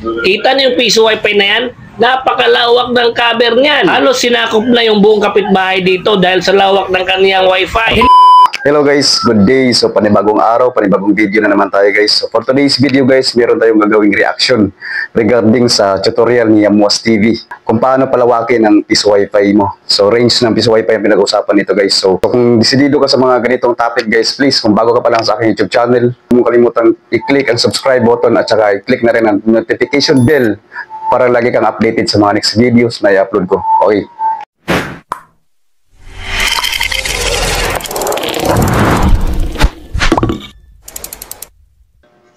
Kita niyo yung piso wifi na yan? Napakalawak ng cover niyan. Halos sinakop na yung buong kapitbahay dito dahil sa lawak ng kaniyang wifi. Hello guys, good day. So panibagong araw, panibagong video na naman tayo guys. So for today's video guys, meron tayong gagawing reaction regarding sa tutorial ni Yamuas TV kung paano palawakin ang piso wifi mo. So range ng piso wifi ang pinag-usapan nito guys. So kung desidido ka sa mga ganitong topic guys, please kung bago ka pa lang sa aking YouTube channel, huwag mo kalimutang i-click ang subscribe button at saka i-click na rin ang notification bell para lagi kang updated sa mga next videos na i-upload ko. Okay.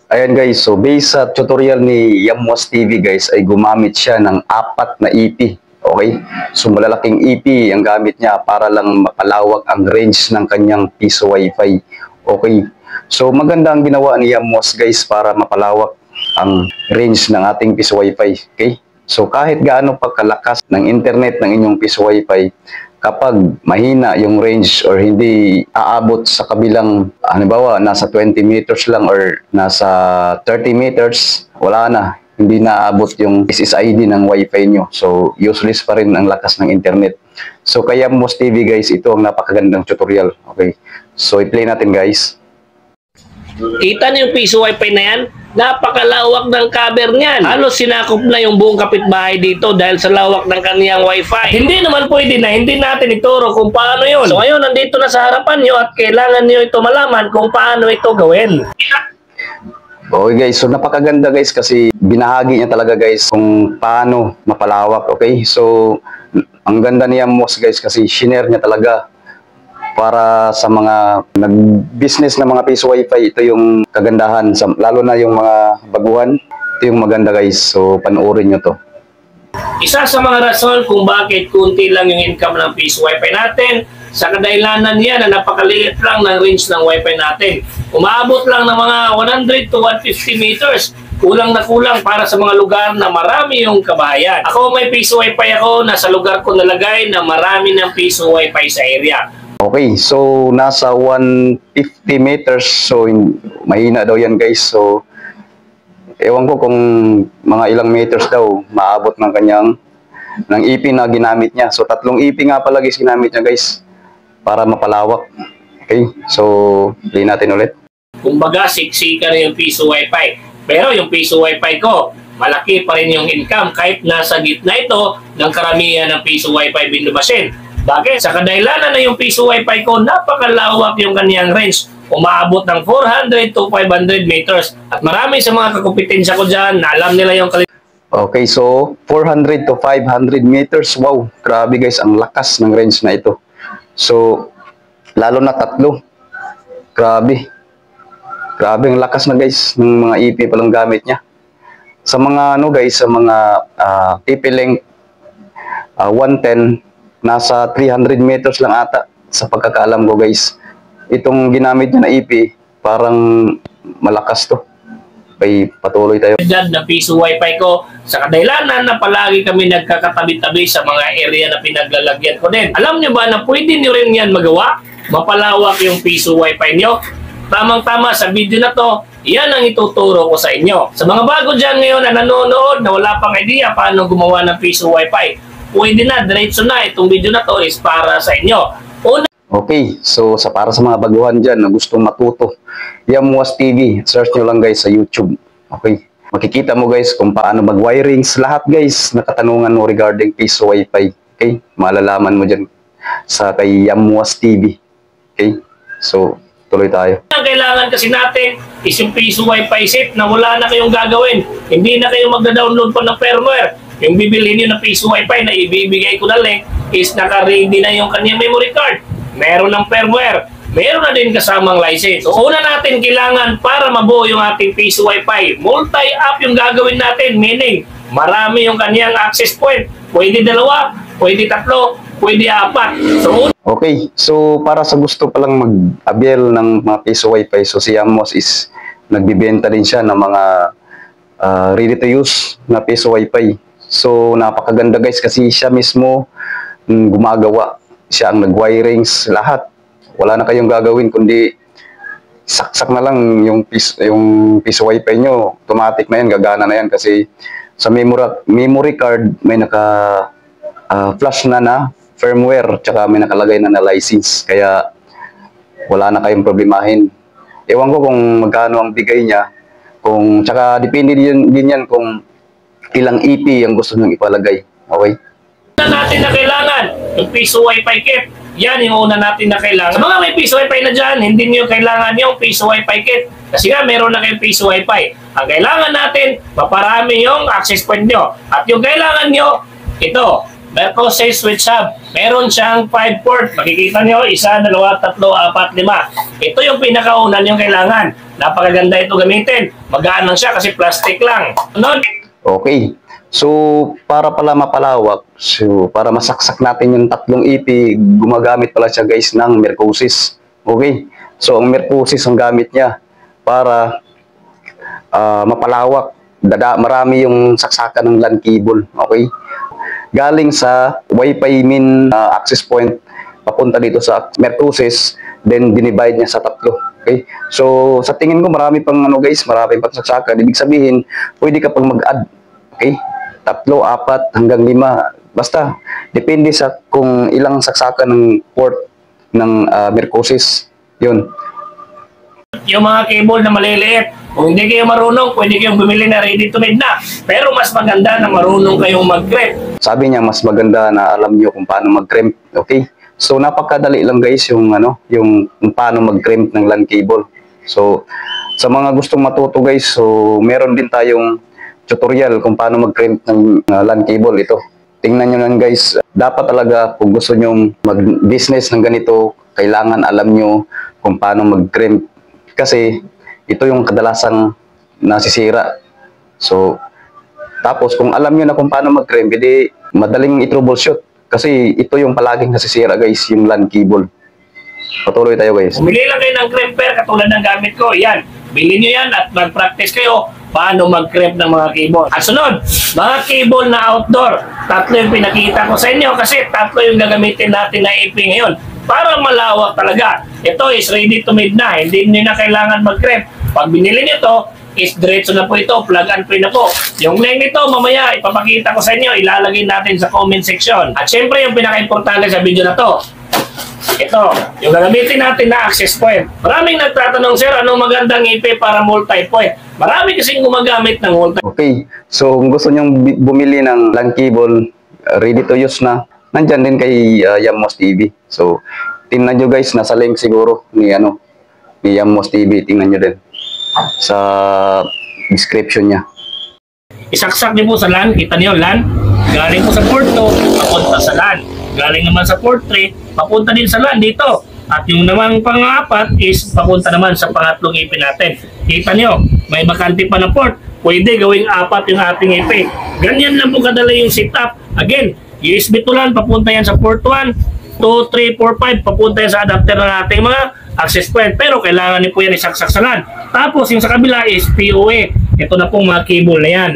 Ayan guys, so based sa tutorial ni Yamuas TV guys, ay gumamit siya ng 4 na EP. Okay? So malalaking EP ang gamit niya para lang mapalawak ang range ng kanyang piso wifi. Okay? So maganda ang ginawa ni Yamuas guys para mapalawak ang range ng ating piso wifi. Okay? So kahit gaano pa kalakas ng internet ng inyong piso wifi, kapag mahina yung range or hindi aabot sa kabilang, halimbawa, nasa 20 meters lang or nasa 30 meters, wala na. Hindi na-aabot yung SSID ng wifi nyo. So, useless pa rin ang lakas ng internet. So, kaya Yamuas TV guys, ito ang napakagandang tutorial. Okay. So, i-play natin guys. Kita niyo yung piso wifi na yan? Napakalawak ng cover niyan. Halos sinakop na yung buong kapitbahay dito dahil sa lawak ng kaniyang wifi. Hindi naman pwede na hindi natin ituro kung paano yun. So ngayon, nandito na sa harapan nyo at kailangan nyo ito malaman kung paano ito gawin. Okay guys, so napakaganda guys kasi binahagi niya talaga guys kung paano mapalawak. Okay, so ang ganda niya Yamuas guys kasi shinare niya talaga para sa mga nag-business na mga piso wifi. Ito yung kagandahan, lalo na yung mga baguhan. Ito yung maganda guys, so panoorin nyo to. Isa sa mga rason kung bakit kunti lang yung income ng piso wifi natin, sa kadahilanan niya na napakaliit lang ng range ng wifi natin. Umaabot lang ng mga 100 to 150 meters. Kulang na kulang para sa mga lugar na marami yung kabahayan. Ako may piso wifi ako, nasa lugar ko nalagay na marami ng piso wifi sa area. Okay, so nasa 150 meters, so mahina daw yan guys. So ewan ko kung mga ilang meters daw maabot ng kanyang EP na ginamit niya. So 3 EP nga pala guys ginamit niya guys para mapalawak. Okay, so play natin ulit. Kumbaga siksika na yung piso wifi. Pero yung piso wifi ko, malaki pa rin yung income kahit nasa gitna ito ng karamihan ng piso wifi binlubasin. Bakit? Sa kadahilanan na yung piso wifi ko, napakalawak yung kaniyang range. Umaabot ng 400 to 500 meters. At marami sa mga kakumpetensya ko dyan na alam nila yung Okay, so 400 to 500 meters. Wow, grabe guys, ang lakas ng range na ito. So, lalo na 3. Grabe. Grabe ang lakas na guys ng mga EP palang gamit niya. Sa mga ano guys, sa mga TP-Link 110, nasa 300 meters lang ata sa pagkakaalam ko guys. Itong ginamit niya na EP, parang malakas to. Ay patuloy tayo. Na piso wifi ko, sa kadahilanan na palagi kami nagkakatabi-tabi sa mga area na pinaglalagyan ko din. Alam niyo ba na pwede niyo rin yan magawa? Mapalawak yung piso wifi niyo? Tamang-tama sa video na to, yan ang ituturo ko sa inyo. Sa mga bago dyan ngayon na nanonood na wala pang idea paano gumawa ng piso wifi, pwede na, diretso na. Itong video na to is para sa inyo. Okay, so para sa mga baguhan dyan na gustong matuto, Yamuas TV, search nyo lang guys sa YouTube. Okay, makikita mo guys kung paano mag-wirings. Lahat guys na katanungan mo regarding piso wifi. Okay, malalaman mo dyan sa kay Yamuas TV. Okay, so tuloy tayo. Ang kailangan kasi natin is yung piso wifi set na wala na kayong gagawin. Hindi na kayo magda-download pa ng firmware. Yung bibilhin nyo na piso wifi na ibibigay ko na link is naka-ready na yung kanyang memory card. Meron ng firmware. Meron na din kasamang license. So una natin kailangan para mabuo yung ating piso wifi. Multi-app yung gagawin natin. Meaning, marami yung kanyang access point. Pwede 2, pwede 3, pwede 4. So okay, so para sa gusto palang mag-avail ng mga piso wifi, so si Yamuas is nagbibenta din siya ng mga ready to use na piso wifi. So napakaganda guys kasi siya mismo gumagawa. Siya ang nag-wirings lahat. Wala na kayong gagawin kundi saksak na lang yung piso wifi nyo, automatic na yan, gagana na yan kasi sa memory card may naka flash na firmware tsaka may nakalagay na license, kaya wala na kayong problemahin. Ewan ko kung magkano ang bigay niya, tsaka depende din yan kung ilang EP ang gusto nyo ipalagay. Okay? Natin na kailangan yung piso wifi kit. Yan yung una natin na kailangan. Sa mga may piso wifi na dyan, hindi nyo kailangan yung piso wifi kit. Kasi nga, meron na kayong piso wifi. Ang kailangan natin, maparami yung access point nyo. At yung kailangan nyo, ito, Mercosys Switch Hub. Meron siyang 5 port. Makikita nyo, 1, 2, 3, 4, 5. Ito yung pinakaunan yung kailangan. Napakaganda ito gamitin. Magaan lang siya kasi plastic lang. Ano? Okay. So, para pala mapalawak, para masaksak natin yung 3 EP, gumagamit pala siya guys ng Mercosys. Okay? So, ang Mercosys ang gamit niya para mapalawak. Marami yung saksakan ng LAN cable. Okay? Galing sa Wi-Fi main access point, papunta dito sa Mercosys, then dinivide niya sa 3. Okay? So, sa tingin ko marami pang marami pang saksakan. Ibig sabihin, pwede ka pang mag-add. Okay? 3, 4, hanggang 5. Basta, depende sa kung ilang saksakan ng port ng Mercosys. Yun. Yung mga cable na maliliit, kung hindi kayo marunong, pwede kayong bumili na ready-to-made na. Pero mas maganda na marunong kayong mag-crimp. Sabi niya, mas maganda na alam niyo kung paano mag-crimp. Okay? So, napakadali lang guys yung kung paano mag-crimp ng LAN cable. So, sa mga gustong matuto guys, so meron din tayong tutorial kung paano mag-crimp ng LAN cable. Ito, tingnan nyo lang guys. Dapat talaga kung gusto nyo mag-business ng ganito, kailangan alam nyo kung paano mag-crimp. Kasi ito yung kadalasang nasisira. So, tapos kung alam nyo na kung paano mag-crimp, hindi madaling i-troubleshoot. Kasi ito yung palaging nasisira guys, yung LAN cable. Patuloy tayo guys. Bumili lang kayo ng crimper katulad ng gamit ko. Yan. Bilhin nyo yan at mag-practice kayo paano mag-crimp ng mga cable. At sunod, mga cable na outdoor. 3 yung pinakita ko sa inyo kasi 3 yung gagamitin natin na EP ngayon. Para malawak talaga. Ito is ready to made na. Hindi nyo na kailangan mag-crimp. Pag binili nyo to, is diretso na po ito. Plug and play na po. Yung link nito, mamaya ipapakita ko sa inyo. Ilalagay natin sa comment section. At syempre, yung pinaka-importante sa video na to, ito, yung gagamitin natin na access point. Maraming nagtatanong, sir, anong magandang IP para multi-point? Marami kasing gumagamit ng multi-point. Okay, so kung gusto nyong bumili ng LAN cable, ready to use na, nandyan din kay Yamos TV. So, tingnan nyo guys, nasa link siguro ni Yamos TV. Tingnan nyo din sa description niya. Isaksak din po sa LAN, kita niyo LAN, galing po sa port 2, papunta sa LAN. Galing naman sa port 3, papunta din sa LAN dito. At yung naman pang-4 is papunta naman sa pangatlong IP natin. Kita nyo, may bakante pa na port. Pwede gawing 4 yung ating IP. Ganyan lang po kadali yung setup. Again, USB to LAN, papunta yan sa port 1, 2, 3, 4, 5, papunta yan sa adapter ng ating mga access point. Pero kailangan niyo po yan isaksak sa LAN. Tapos yung sa kabila is PoE. Ito na pong mga cable na yan.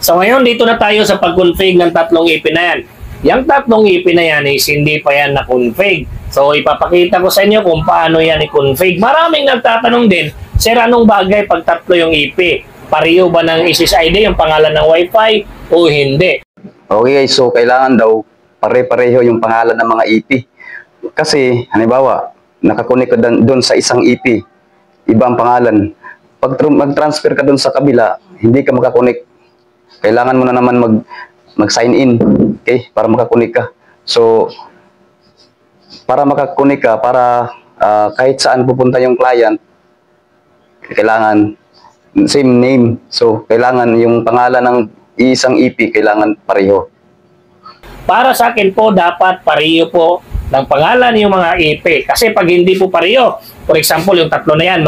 So ngayon, dito na tayo sa pag-config ng 3 IP na yan. Yung 3 IP na yan is hindi pa yan na-config. So, ipapakita ko sa inyo kung paano yan i-config. Maraming nagtatanong din, sir, anong bagay pag 3 yung IP? Pareho ba ng SSID, yung pangalan ng Wi-Fi, o hindi? Okay guys, so kailangan daw pare-pareho yung pangalan ng mga IP. Kasi, halimbawa, nakakunik ka doon sa isang IP, ibang pangalan. Pag mag-transfer ka doon sa kabila, hindi ka makakunik. Kailangan mo na naman mag-sign in, okay, para makakunik ka. So, para makakunik ka, para kahit saan pupunta yung client, kailangan same name. So, kailangan yung pangalan ng isang EP, kailangan pareho. Para sa akin po, dapat pareho po ng pangalan yung mga IP. Kasi pag hindi po pareho, for example, yung 3 na yan,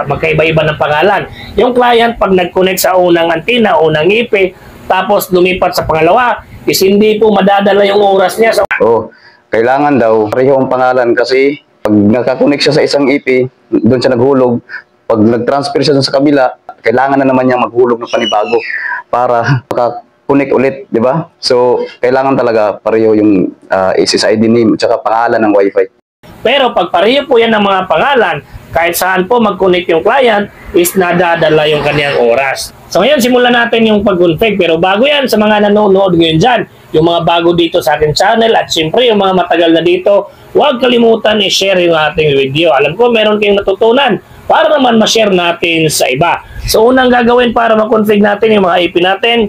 magkaiba-iba ng pangalan. Yung client, pag nag-connect sa unang antenna, unang IP, tapos lumipat sa pangalawa, is hindi po madadala yung oras niya. Kailangan daw pareho ang pangalan kasi pag nakakonek siya sa isang EP, doon siya naghulog. Pag nag-transfer siya sa kabila, kailangan na naman niya maghulog ng panibago para makakonek ulit, di ba? So, kailangan talaga pareho yung SSID name at saka pangalan ng Wi-Fi. Pero pag pareho po yan ng mga pangalan, kahit saan po mag-connect yung client is nadadala yung kanyang oras. So ngayon, simulan natin yung pag-config. Pero bago yan, sa mga nanonood ngayon dyan, yung mga bago dito sa ating channel at siyempre yung mga matagal na dito, huwag kalimutan i-share yung ating video. Alam ko meron kayong natutunan para naman ma-share natin sa iba. So unang gagawin para ma-config natin yung mga IP natin,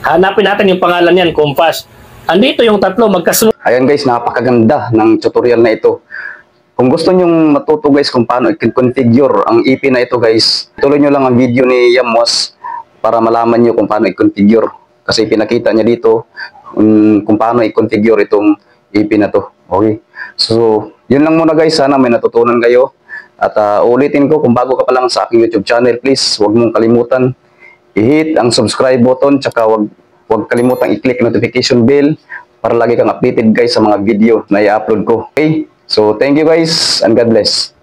hanapin natin yung pangalan yan, Compass. Andito yung tatlo magkasunod. Ayan guys, napakaganda ng tutorial na ito. Kung gusto nyong matuto guys kung paano i-configure ang EP na ito guys, tuloy nyo lang ang video ni Yamos para malaman nyo kung paano i-configure. Kasi pinakita niya dito kung paano i-configure itong EP na to. Okay? So, yun lang muna guys. Sana may natutunan kayo. At ulitin ko, kung bago ka pa lang sa aking YouTube channel, please huwag mong kalimutan i-hit ang subscribe button, tsaka huwag kalimutan i-click notification bell para lagi kang updated guys sa mga video na i-upload ko. Okay? So, thank you guys and God bless.